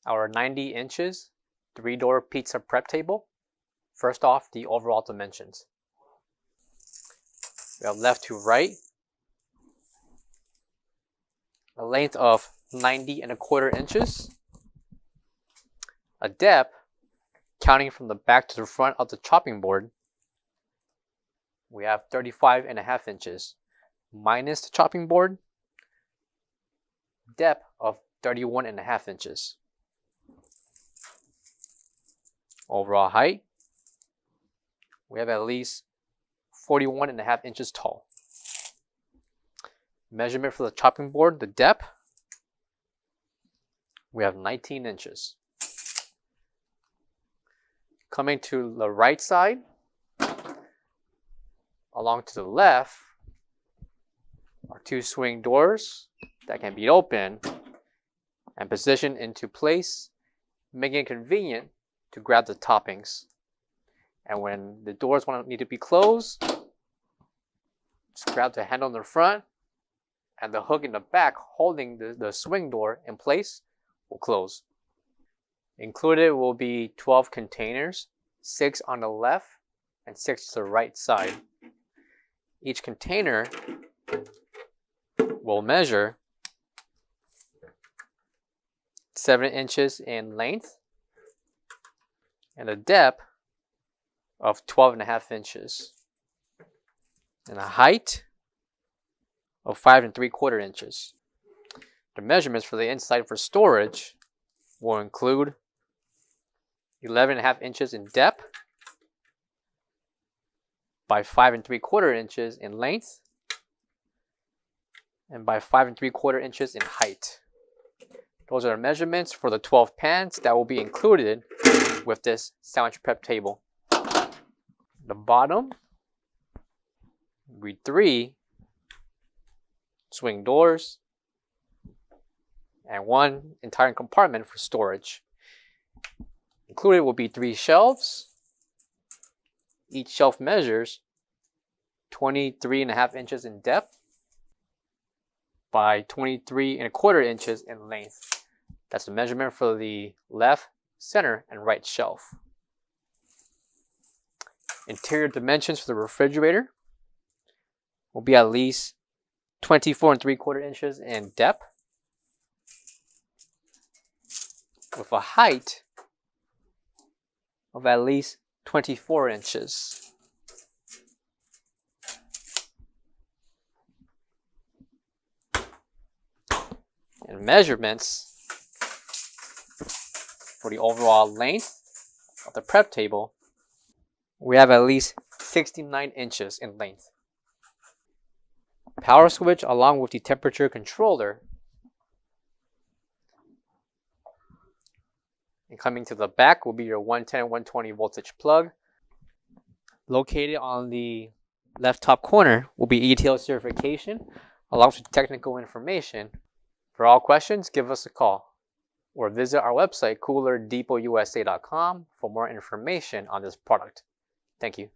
our 90 inches 3-door pizza prep table. First off, the overall dimensions. We have left to right, a length of 90¼ inches, a depth, counting from the back to the front of the chopping board, we have 35½ inches, minus the chopping board, depth of 31½ inches. Overall height, we have at least 41½ inches tall. Measurement for the chopping board, the depth, we have 19 inches. Coming to the right side, along to the left, are 2 swing doors that can be opened and positioned into place, making it convenient to grab the toppings. And when the doors need to be closed, just grab the handle in the front, and the hook in the back holding the swing door in place will close. Included will be 12 containers, 6 on the left and 6 to the right side. Each container will measure 7 inches in length and a depth of 12½ inches and a height of 5¾ inches. The measurements for the inside for storage will include 11½ inches in depth by 5¾ inches in length and by 5¾ inches in height. Those are the measurements for the 12 pans that will be included with this sandwich prep table. The bottom will be 3 swing doors and 1 entire compartment for storage. Included will be 3 shelves. Each shelf measures 23½ inches in depth by 23¼ inches in length. That's the measurement for the left, center, and right shelf. Interior dimensions for the refrigerator will be at least 24¾ inches in depth with a height of at least 24 inches. And measurements for the overall length of the prep table, we have at least 69 inches in length. Power switch along with the temperature controller. And coming to the back will be your 110 and 120 voltage plug. Located on the left top corner will be ETL certification along with technical information. For all questions, give us a call or visit our website coolerdepotUSA.com for more information on this product. Thank you.